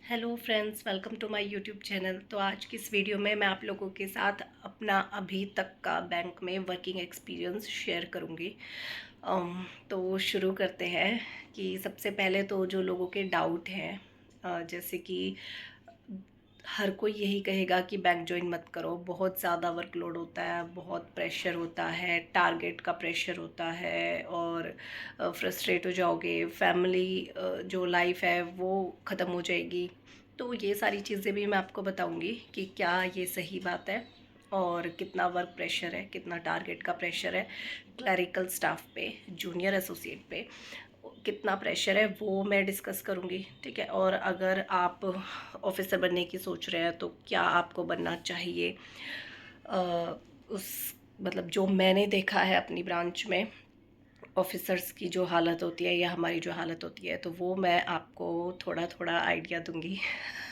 Hello friends, welcome to my YouTube channel. तो आज की इस वीडियो में मैं आप लोगों के साथ अपना अभी तक का बैंक में वर्किंग एक्सपीरियंस शेयर करूंगी। तो शुरू करते हैं कि सबसे पहले तो जो लोगों के डाउट हैं, जैसे कि हर कोई यही कहेगा कि बैंक ज्वाइन मत करो, बहुत ज़्यादा वर्कलोड होता है, बहुत प्रेशर होता है, टारगेट का प्रेशर होता है और फ्रस्ट्रेट हो जाओगे, फैमिली जो लाइफ है वो ख़त्म हो जाएगी। तो ये सारी चीज़ें भी मैं आपको बताऊंगी कि क्या ये सही बात है और कितना वर्क प्रेशर है, कितना टारगेट का प्रेशर है क्लरिकल स्टाफ पे, जूनियर एसोसिएट पे कितना प्रेशर है, वो मैं डिस्कस करूँगी। ठीक है, और अगर आप ऑफिसर बनने की सोच रहे हैं तो क्या आपको बनना चाहिए, अ, उस मतलब जो मैंने देखा है अपनी ब्रांच में ऑफिसर्स की जो हालत होती है या हमारी जो हालत होती है, तो वो मैं आपको थोड़ा थोड़ा आइडिया दूंगी।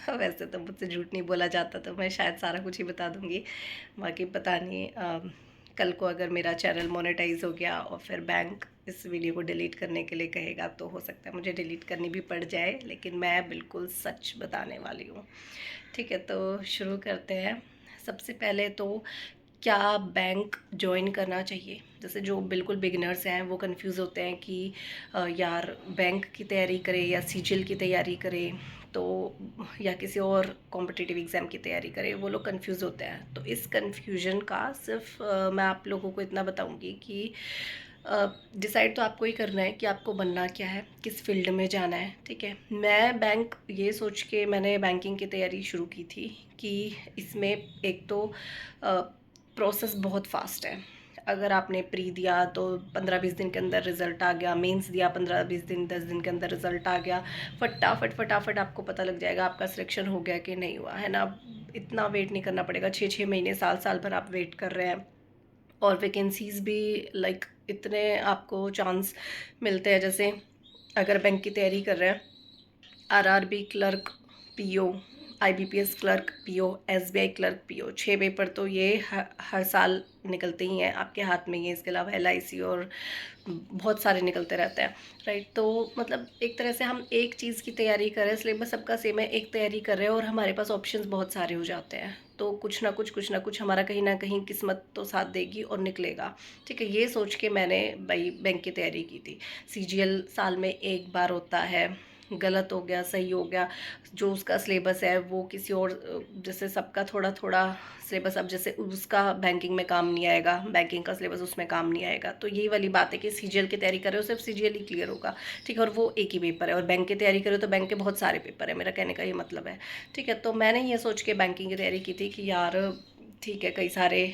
वैसे तो मुझसे झूठ नहीं बोला जाता, तो मैं शायद सारा कुछ ही बता दूंगी। बाकी पता नहीं, कल को अगर मेरा चैनल मोनेटाइज हो गया और फिर बैंक इस वीडियो को डिलीट करने के लिए कहेगा तो हो सकता है मुझे डिलीट करनी भी पड़ जाए, लेकिन मैं बिल्कुल सच बताने वाली हूँ। ठीक है, तो शुरू करते हैं। सबसे पहले तो क्या बैंक ज्वाइन करना चाहिए। जैसे जो बिल्कुल बिगिनर्स हैं वो कंफ्यूज होते हैं कि यार बैंक की तैयारी करें या सीजीएल की तैयारी करें, तो या किसी और कॉम्पिटिटिव एग्ज़ाम की तैयारी करें, वो लोग कंफ्यूज होते हैं। तो इस कंफ्यूजन का सिर्फ मैं आप लोगों को इतना बताऊंगी कि डिसाइड तो आपको ही करना है कि आपको बनना क्या है, किस फील्ड में जाना है। ठीक है, मैं बैंक ये सोच के मैंने बैंकिंग की तैयारी शुरू की थी कि इसमें एक तो प्रोसेस बहुत फास्ट है। अगर आपने प्री दिया तो 15-20 दिन के अंदर रिज़ल्ट आ गया, मेंस दिया 15-20 दिन 10 दिन के अंदर रिज़ल्ट आ गया, फटाफट फटाफट आपको पता लग जाएगा आपका सिलेक्शन हो गया कि नहीं हुआ है ना। इतना वेट नहीं करना पड़ेगा, 6-6 महीने साल साल भर आप वेट कर रहे हैं। और वैकेंसीज भी लाइक इतने आपको चांस मिलते हैं। जैसे अगर बैंक की तैयारी कर रहे हैं, RRB clerk, PO, IBPS clerk, PO, SBI clerk, PO, 6 paper तो ये हर साल निकलते ही हैं, आपके हाथ में ही है। इसके अलावा एलआईसी और बहुत सारे निकलते रहते हैं। राइट, तो मतलब एक तरह से हम एक चीज़ की तैयारी कर रहे हैं, सिलेबस सबका सेम है, एक तैयारी कर रहे हैं और हमारे पास ऑप्शंस बहुत सारे हो जाते हैं। तो कुछ ना कुछ हमारा कहीं ना कहीं किस्मत तो साथ देगी और निकलेगा। ठीक है, ये सोच के मैंने भाई बैंक की तैयारी की थी। सीजीएल साल में एक बार होता है, गलत हो गया सही हो गया, जो उसका सिलेबस है वो किसी और, जैसे सबका थोड़ा थोड़ा सिलेबस, अब जैसे उसका बैंकिंग में काम नहीं आएगा, बैंकिंग का सिलेबस उसमें काम नहीं आएगा। तो यही वाली बात है कि सीजीएल की तैयारी कर रहे हो सिर्फ सीजीएल ही क्लियर होगा। ठीक है, और वो एक ही पेपर है। और बैंक की तैयारी करो तो बैंक के बहुत सारे पेपर है, मेरा कहने का ये मतलब है। ठीक है, तो मैंने ये सोच के बैंकिंग की तैयारी की थी कि यार ठीक है, कई सारे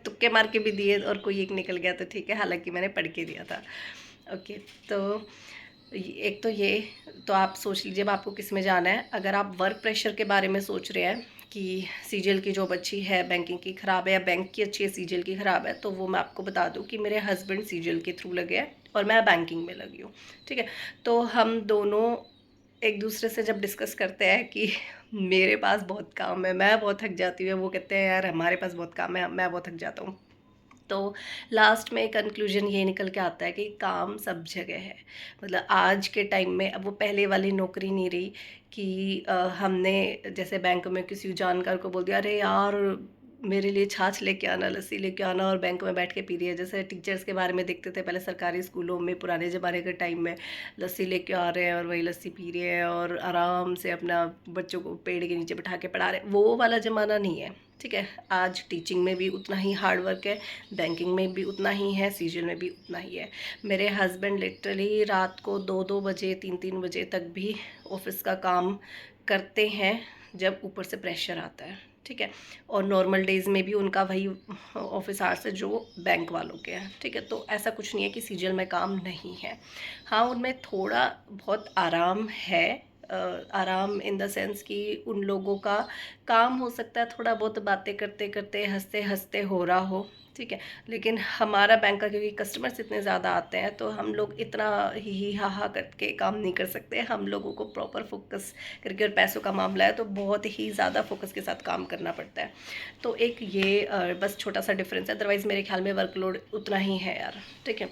तुक्के मार के भी दिए और कोई एक निकल गया तो ठीक है, हालांकि मैंने पढ़ के दिया था। ओके, तो एक तो ये, तो आप सोच लीजिए अब आपको किस में जाना है। अगर आप वर्क प्रेशर के बारे में सोच रहे हैं कि सीजीएल की जॉब अच्छी है, बैंकिंग की ख़राब है, या बैंक की अच्छी है सीजीएल की ख़राब है, तो वो मैं आपको बता दूं कि मेरे हस्बैंड सीजीएल के थ्रू लगे हैं और मैं बैंकिंग में लगी हूँ। ठीक है, तो हम दोनों एक दूसरे से जब डिस्कस करते हैं कि मेरे पास बहुत काम है, मैं बहुत थक जाती हूँ, वो कहते हैं यार हमारे पास बहुत काम है, मैं बहुत थक जाता हूँ, तो लास्ट में कंक्लूजन ये निकल के आता है कि काम सब जगह है। मतलब आज के टाइम में अब वो पहले वाली नौकरी नहीं रही कि हमने जैसे बैंक में किसी जानकार को बोल दिया अरे यार मेरे लिए छाछ लेके आना, लस्सी लेके आना, और बैंक में बैठ के पी रही है। जैसे टीचर्स के बारे में देखते थे पहले सरकारी स्कूलों में पुराने ज़माने के टाइम में, लस्सी लेके आ रहे हैं और वही लस्सी पी रहे हैं और आराम से अपना बच्चों को पेड़ के नीचे बैठा के पढ़ा रहे हैं, वो वाला ज़माना नहीं है। ठीक है, आज टीचिंग में भी उतना ही हार्ड वर्क है, बैंकिंग में भी उतना ही है, सीजन में भी उतना ही है। मेरे हस्बैंड लिटरली रात को 2-2 बजे 3-3 बजे तक भी ऑफिस का काम करते हैं जब ऊपर से प्रेशर आता है। ठीक है, और नॉर्मल डेज़ में भी उनका वही ऑफिस आवर्स है जो बैंक वालों के हैं। ठीक है, तो ऐसा कुछ नहीं है कि सीजल में काम नहीं है। हाँ, उनमें थोड़ा बहुत आराम है, आराम इन द सेंस कि उन लोगों का काम हो सकता है थोड़ा बहुत बातें करते करते हंसते हंसते हो रहा हो। ठीक है, लेकिन हमारा बैंक का क्योंकि कस्टमर्स इतने ज़्यादा आते हैं तो हम लोग इतना ही हा हा करके काम नहीं कर सकते। हम लोगों को प्रॉपर फोकस करके, और पैसों का मामला है तो बहुत ही ज़्यादा फोकस के साथ काम करना पड़ता है। तो एक ये बस छोटा सा डिफरेंस है, अदरवाइज़ मेरे ख्याल में वर्कलोड उतना ही है यार। ठीक है,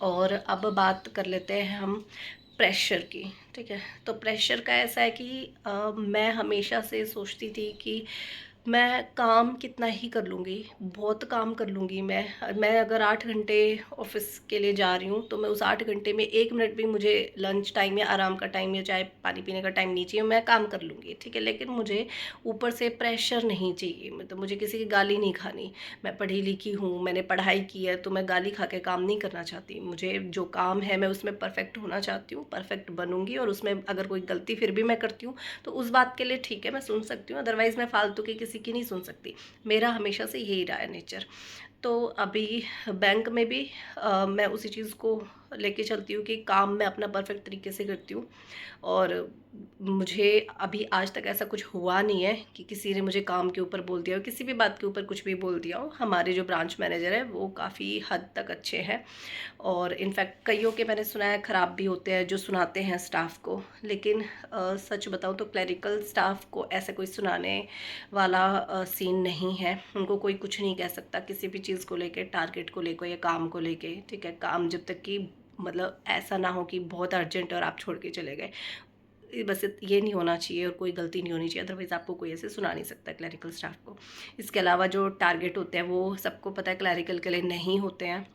और अब बात कर लेते हैं हम प्रेशर की। ठीक है, तो प्रेशर का ऐसा है कि मैं हमेशा से सोचती थी कि मैं काम कितना ही कर लूँगी, बहुत काम कर लूँगी मैं अगर 8 घंटे ऑफ़िस के लिए जा रही हूँ, तो मैं उस 8 घंटे में 1 मिनट भी मुझे लंच टाइम या आराम का टाइम या चाय पानी पीने का टाइम नहीं चाहिए, मैं काम कर लूँगी, ठीक है। लेकिन मुझे ऊपर से प्रेशर नहीं चाहिए, मतलब मुझे किसी की गाली नहीं खानी। मैं पढ़ी लिखी हूँ, मैंने पढ़ाई की है, तो मैं गाली खा के काम नहीं करना चाहती। मुझे जो काम है मैं उसमें परफ़ेक्ट होना चाहती हूँ, परफ़ेक्ट बनूँगी, और उसमें अगर कोई गलती फिर भी मैं करती हूँ तो उस बात के लिए ठीक है, मैं सुन सकती हूँ, अदरवाइज़ मैं फालतू की किसी की नहीं सुन सकती। मेरा हमेशा से यही रहा है नेचर। तो अभी बैंक में भी मैं उसी चीज़ को लेके चलती हूँ कि काम मैं अपना परफेक्ट तरीके से करती हूँ, और मुझे अभी आज तक ऐसा कुछ हुआ नहीं है कि किसी ने मुझे काम के ऊपर बोल दिया हो, किसी भी बात के ऊपर कुछ भी बोल दिया हो। हमारे जो ब्रांच मैनेजर है वो काफ़ी हद तक अच्छे हैं, और इनफैक्ट कईयों के मैंने सुना है ख़राब भी होते हैं जो सुनाते हैं स्टाफ को। लेकिन सच बताऊँ तो क्लरिकल स्टाफ को ऐसा कोई सुनाने वाला सीन नहीं है। उनको कोई कुछ नहीं कह सकता किसी भी चीज़ को लेके, टारगेट को लेकर या काम को लेके, ठीक है। काम जब तक कि मतलब ऐसा ना हो कि बहुत अर्जेंट और आप छोड़ के चले गए, बस ये नहीं होना चाहिए और कोई गलती नहीं होनी चाहिए, अदरवाइज़ आपको कोई ऐसे सुना नहीं सकता क्लरिकल स्टाफ को। इसके अलावा जो टारगेट होते हैं वो सबको पता है क्लरिकल के लिए नहीं होते हैं,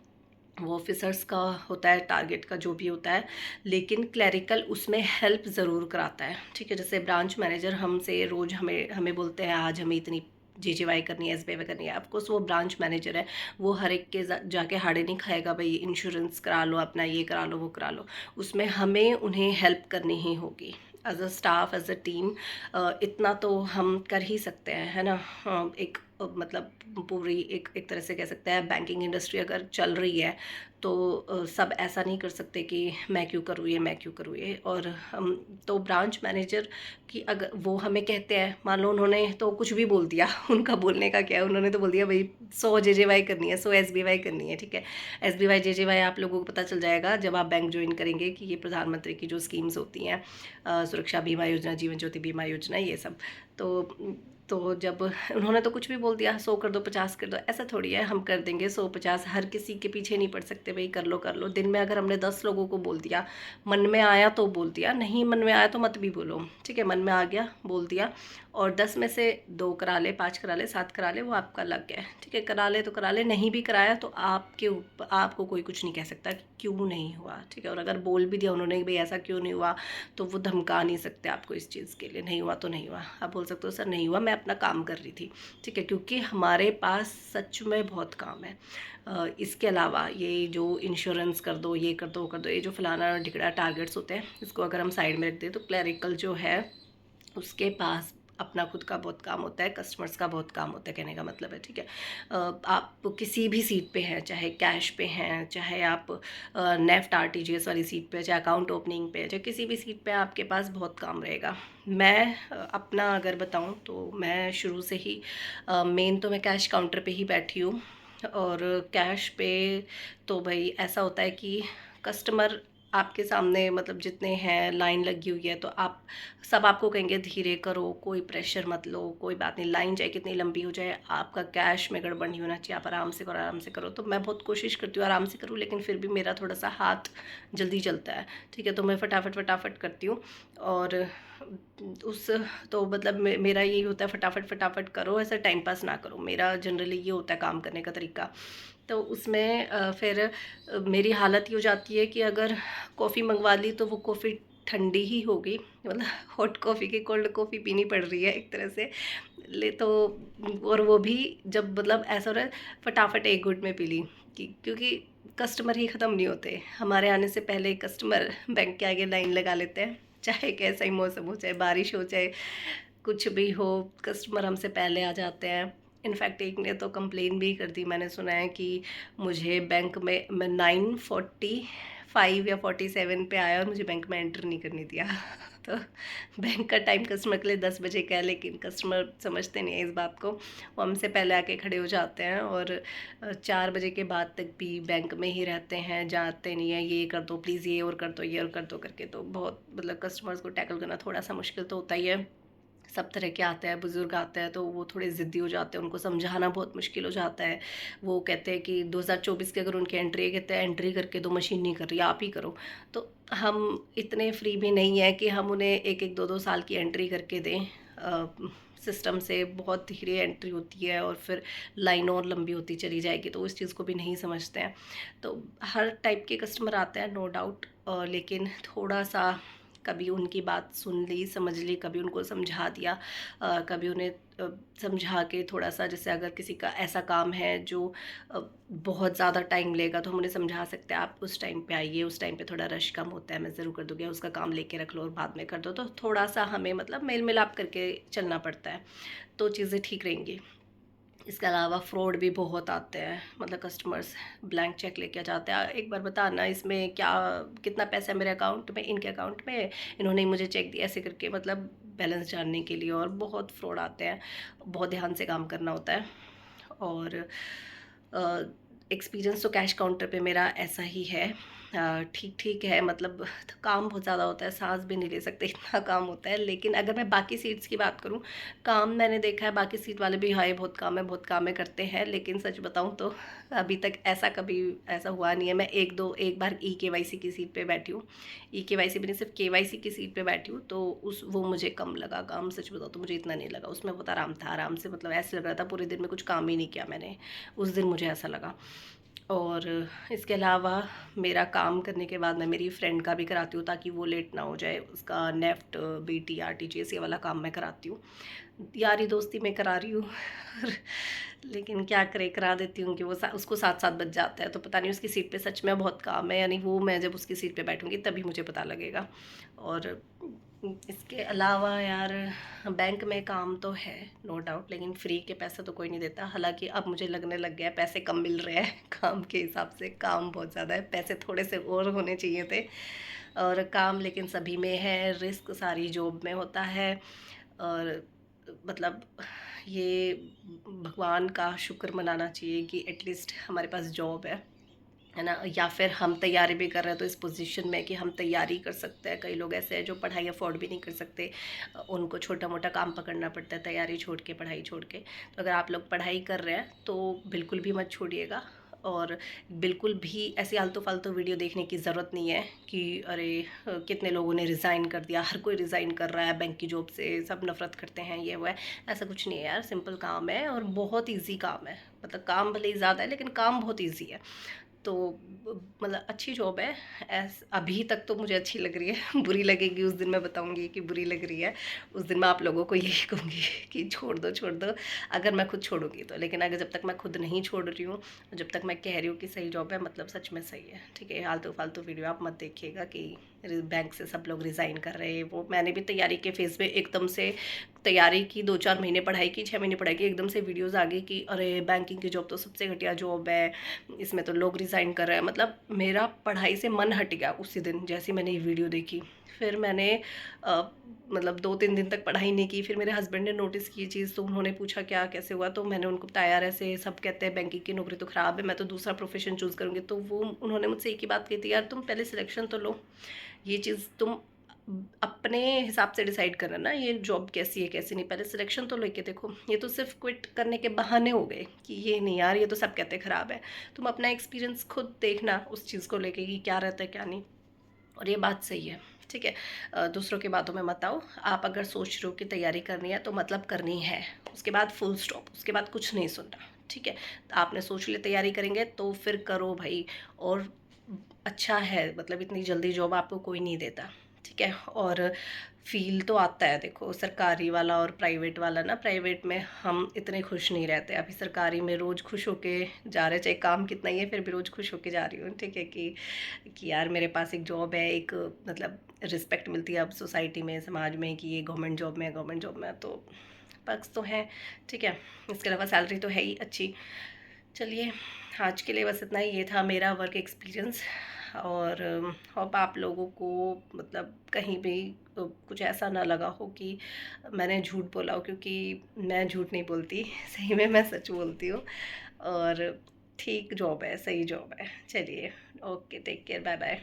वो ऑफिसर्स का होता है, टारगेट का जो भी होता है। लेकिन क्लरिकल उसमें हेल्प ज़रूर कराता है, ठीक है। जैसे ब्रांच मैनेजर हमसे रोज़ हमें हमें बोलते हैं आज हमें इतनी जीजीवाई करनी है, एसबीआई करनी है। ऑफकोर्स वो ब्रांच मैनेजर है, वो हर एक के जाके हाड़े नहीं खाएगा, भाई इंश्योरेंस करा लो अपना, ये करा लो वो करा लो। उसमें हमें उन्हें हेल्प करनी ही होगी as a staff, as a team. इतना तो हम कर ही सकते हैं, है ना। एक मतलब पूरी एक एक तरह से कह सकते हैं बैंकिंग इंडस्ट्री अगर चल रही है तो सब ऐसा नहीं कर सकते कि मैं क्यों करूँ ये, मैं क्यों करूँ ये। और हम तो ब्रांच मैनेजर की अगर वो हमें कहते हैं, मान लो उन्होंने तो कुछ भी बोल दिया उनका बोलने का क्या है, उन्होंने तो बोल दिया भाई 100 जेजेवाई करनी है, 100 एसबीवाई करनी है, ठीक है। एसबीवाई जेजेवाई आप लोगों को पता चल जाएगा जब आप बैंक ज्वाइन करेंगे कि ये प्रधानमंत्री की जो स्कीम्स होती हैं, सुरक्षा बीमा योजना, जीवन ज्योति बीमा योजना, ये सब। तो जब उन्होंने तो कुछ भी बोल दिया, 100 कर दो, 50 कर दो, ऐसा थोड़ी है हम कर देंगे 100 50। हर किसी के पीछे नहीं पड़ सकते भाई, कर लो कर लो। दिन में अगर हमने 10 लोगों को बोल दिया, मन में आया तो बोल दिया, नहीं मन में आया तो मत भी बोलो, ठीक है। मन में आ गया बोल दिया, और 10 में से 2 करा ले, 5 करा ले, 7 करा ले, वो आपका लग गया, ठीक है। करा ले तो करा ले, नहीं भी कराया तो आपके ऊपर, आपको कोई कुछ नहीं कह सकता कि क्यों नहीं हुआ, ठीक है। और अगर बोल भी दिया उन्होंने भाई ऐसा क्यों नहीं हुआ, तो वो धमका नहीं सकते आपको इस चीज़ के लिए। नहीं हुआ तो नहीं हुआ, आप बोल सकते हो सर नहीं हुआ, मैं अपना काम कर रही थी, ठीक है। क्योंकि हमारे पास सच में बहुत काम है। इसके अलावा ये जो इंश्योरेंस कर दो, ये कर दो, वो कर दो, ये जो फलाना ढिकड़ा टारगेट्स होते हैं, इसको अगर हम साइड में रख दें तो क्लरिकल जो है उसके पास अपना खुद का बहुत काम होता है, कस्टमर्स का बहुत काम होता है, कहने का मतलब है, ठीक है। आप किसी भी सीट पे हैं, चाहे कैश पे हैं, चाहे आप नेफ्ट आरटीजीएस वाली सीट पे, चाहे अकाउंट ओपनिंग पे, चाहे किसी भी सीट पे, आपके पास बहुत काम रहेगा। मैं अपना अगर बताऊं तो मैं शुरू से ही मेन तो मैं कैश काउंटर पे ही बैठी हूँ। और कैश पे तो भाई ऐसा होता है कि कस्टमर आपके सामने, मतलब जितने हैं लाइन लगी हुई है, तो आप सब आपको कहेंगे धीरे करो, कोई प्रेशर मत लो, कोई बात नहीं, लाइन चाहे कितनी लंबी हो जाए, आपका कैश में गड़बड़ नहीं होना चाहिए, आप आराम से करो, आराम से करो। तो मैं बहुत कोशिश करती हूँ आराम से करूँ, लेकिन फिर भी मेरा थोड़ा सा हाथ जल्दी चलता है, ठीक है। तो मैं फटाफट फटाफट करती हूँ। और उस तो मतलब मेरा यही होता है, फटाफट फटाफट करो, ऐसा टाइम पास ना करो, मेरा जनरली ये होता है काम करने का तरीका। तो उसमें फिर मेरी हालत ये हो जाती है कि अगर कॉफ़ी मंगवा ली तो वो कॉफ़ी ठंडी ही होगी, मतलब हॉट कॉफ़ी की कोल्ड कॉफ़ी पीनी पड़ रही है एक तरह से ले तो। और वो भी जब मतलब ऐसा हो रहा है फटाफट एक घुट में पी ली, क्योंकि कस्टमर ही ख़त्म नहीं होते। हमारे आने से पहले कस्टमर बैंक के आगे लाइन लगा लेते हैं, चाहे कैसा ही मौसम हो, चाहे बारिश हो, चाहे कुछ भी हो, कस्टमर हमसे पहले आ जाते हैं। इनफैक्ट एक ने तो कंप्लेन भी कर दी, मैंने सुना है कि मुझे बैंक में मैं 9:45 या 47 पे आया और मुझे बैंक में एंटर नहीं करने दिया तो बैंक का टाइम कस्टमर के लिए 10 बजे का है, लेकिन कस्टमर समझते नहीं है इस बात को, वो हमसे पहले आके खड़े हो जाते हैं, और 4 बजे के बाद तक भी बैंक में ही रहते हैं, जाते नहीं है, ये कर दो प्लीज़, ये और कर दो, ये और कर दो करके। तो बहुत मतलब कस्टमर्स को टैकल करना थोड़ा सा मुश्किल तो होता ही है। सब तरह के आते हैं, बुज़ुर्ग आते हैं तो वो थोड़े ज़िद्दी हो जाते हैं, उनको समझाना बहुत मुश्किल हो जाता है। वो कहते हैं कि 2024 की अगर उनकी एंट्री है, कहते हैं एंट्री करके दो, मशीन नहीं कर रही, आप ही करो। तो हम इतने फ्री भी नहीं हैं कि हम उन्हें 1-1, 2-2 साल की एंट्री करके दें। सिस्टम से बहुत धीरे एंट्री होती है और फिर लाइन और लंबी होती चली जाएगी, तो उस चीज़ को भी नहीं समझते हैं। तो हर टाइप के कस्टमर आते हैं, नो डाउट, लेकिन थोड़ा-सा कभी उनकी बात सुन ली, समझ ली, कभी उनको समझा दिया, कभी उन्हें समझा के थोड़ा-सा, जैसे अगर किसी का ऐसा काम है जो अ, बहुत ज़्यादा टाइम लेगा, तो हम उन्हें समझा सकते हैं, आप उस टाइम पे आइए, उस टाइम पे थोड़ा रश कम होता है, मैं ज़रूर कर दूँगी, उसका काम लेके रख लो और बाद में कर दो। तो थोड़ा-सा हमें मतलब मेल-मिलाप करके चलना पड़ता है, तो चीज़ें ठीक रहेंगी। इसके अलावा फ्रॉड भी बहुत आते हैं, मतलब कस्टमर्स ब्लैंक चेक लेके जाते हैं, एक बार बताना इसमें क्या, कितना पैसा है मेरे अकाउंट में, इनके अकाउंट में, इन्होंने ही मुझे चेक दिया, ऐसे करके मतलब बैलेंस जानने के लिए। और बहुत फ्रॉड आते हैं, बहुत ध्यान से काम करना होता है। और एक्सपीरियंस तो कैश काउंटर पे मेरा ऐसा ही है, ठीक ठीक है, मतलब काम बहुत ज़्यादा होता है, सांस भी नहीं ले सकते इतना काम होता है। लेकिन अगर मैं बाकी सीट्स की बात करूँ, काम मैंने देखा है बाकी सीट वाले भी, हाय बहुत काम है, बहुत काम है करते हैं, लेकिन सच बताऊँ तो अभी तक ऐसा कभी ऐसा हुआ नहीं है। मैं एक बार ई-केवाईसी की सीट पे बैठी हूँ, ई-केवाईसी भी नहीं, सिर्फ केवाईसी की सीट पे बैठी हूँ, तो वो मुझे कम लगा काम, सच बताऊँ तो मुझे इतना नहीं लगा, उसमें बहुत आराम था, आराम से, मतलब ऐसे लग रहा था पूरे दिन में कुछ काम ही नहीं किया मैंने, उस दिन मुझे ऐसा लगा। और इसके अलावा मेरा काम करने के बाद मैं मेरी फ्रेंड का भी कराती हूँ, ताकि वो लेट ना हो जाए, उसका नेफ्ट, बीटी, आरटीजीएस, ये वाला काम मैं कराती हूँ, यारी दोस्ती में करा रही हूँ। लेकिन क्या करे, करा देती हूँ कि वो उसको साथ साथ बच जाता है, तो पता नहीं उसकी सीट पे सच में बहुत काम है, यानी वो मैं जब उसकी सीट पे बैठूँगी तभी मुझे पता लगेगा। और इसके अलावा यार, बैंक में काम तो है, नो डाउट, लेकिन फ्री के पैसे तो कोई नहीं देता। हालांकि अब मुझे लगने लग गया है पैसे कम मिल रहे हैं, काम के हिसाब से काम बहुत ज़्यादा है, पैसे थोड़े से और होने चाहिए थे। और काम लेकिन सभी में है, रिस्क सारी जॉब में होता है। और मतलब ये भगवान का शुक्र मनाना चाहिए कि एटलीस्ट हमारे पास जॉब है ना, या फिर हम तैयारी भी कर रहे हैं तो इस पोजीशन में कि हम तैयारी कर सकते हैं। कई लोग ऐसे हैं जो पढ़ाई अफोर्ड भी नहीं कर सकते, उनको छोटा मोटा काम पकड़ना पड़ता है, तैयारी छोड़ के, पढ़ाई छोड़ के। तो अगर आप लोग पढ़ाई कर रहे हैं तो बिल्कुल भी मत छोड़िएगा, और बिल्कुल भी ऐसी आलतू फालतू वीडियो देखने की ज़रूरत नहीं है कि अरे कितने लोगों ने रिज़ाइन कर दिया, हर कोई रिज़ाइन कर रहा है बैंक की जॉब से, सब नफरत करते हैं, ये वो है। ऐसा कुछ नहीं है यार, सिंपल काम है और बहुत ईजी काम है, मतलब काम भले ही ज़्यादा है लेकिन काम बहुत ईजी है। तो मतलब अच्छी जॉब है। अभी तक तो मुझे अच्छी लग रही है। बुरी लगेगी उस दिन मैं बताऊंगी कि बुरी लग रही है, उस दिन मैं आप लोगों को यही कहूँगी कि छोड़ दो, छोड़ दो, अगर मैं खुद छोड़ूंगी तो। लेकिन अगर जब तक मैं खुद नहीं छोड़ रही हूँ, जब तक मैं कह रही हूँ कि सही जॉब है, मतलब सच में सही है, ठीक है। आलतू फालतू वीडियो आप मत देखिएगा कि बैंक से सब लोग रिज़ाइन कर रहे हैं। वो मैंने भी तैयारी के फेज़ में एकदम से तैयारी की, 2-4 महीने पढ़ाई की, 6 महीने पढ़ाई की, एकदम से वीडियोस आ गई कि अरे बैंकिंग की जॉब तो सबसे घटिया जॉब है, इसमें तो लोग रिज़ाइन कर रहे हैं। मतलब मेरा पढ़ाई से मन हट गया उसी दिन, जैसे मैंने ये वीडियो देखी। फिर मैंने मतलब 2-3 दिन तक पढ़ाई नहीं की। फिर मेरे हस्बैंड ने नोटिस की ये चीज़, तो उन्होंने पूछा क्या कैसे हुआ, तो मैंने उनको बताया यार ऐसे सब कहते हैं बैंकिंग की नौकरी तो ख़राब है, मैं तो दूसरा प्रोफेशन चूज़ करूँगी। तो वो उन्होंने मुझसे एक ही बात कही थी, यार तुम पहले सिलेक्शन तो लो, ये चीज़ तुम अपने हिसाब से डिसाइड करना ना, ये जॉब कैसी है कैसी नहीं, पहले सिलेक्शन तो लेके देखो। ये तो सिर्फ क्विट करने के बहाने हो गए कि ये नहीं यार, ये तो सब कहते ख़राब है। तुम अपना एक्सपीरियंस खुद देखना उस चीज़ को लेके कि क्या रहता है क्या नहीं। और ये बात सही है, ठीक है। दूसरों की बातों में मत आओ। आप अगर सोच रहे हो कि तैयारी करनी है तो मतलब करनी है, उसके बाद फुल स्टॉप, उसके बाद कुछ नहीं सुनना, ठीक है। तो आपने सोच लिया तैयारी करेंगे तो फिर करो भाई। और अच्छा है, मतलब इतनी जल्दी जॉब आपको कोई नहीं देता, ठीक है। और फील तो आता है, देखो सरकारी वाला और प्राइवेट वाला ना, प्राइवेट में हम इतने खुश नहीं रहते। अभी सरकारी में रोज़ खुश होके जा रहे, चाहे काम कितना ही है फिर भी रोज़ खुश होके जा रही हूँ, ठीक है, कि यार मेरे पास एक जॉब है, एक मतलब रिस्पेक्ट मिलती है अब सोसाइटी में, समाज में, कि ये गवर्नमेंट जॉब में है, गवर्नमेंट जॉब में, तो पक्ष तो है, ठीक है। इसके अलावा सैलरी तो है ही अच्छी। चलिए, आज के लिए बस इतना ही, ये था मेरा वर्क एक्सपीरियंस। और होप आप लोगों को मतलब कहीं भी कुछ ऐसा ना लगा हो कि मैंने झूठ बोला हो, क्योंकि मैं झूठ नहीं बोलती, सही में मैं सच बोलती हूँ। और ठीक जॉब है, सही जॉब है। चलिए, okay, take care, bye bye.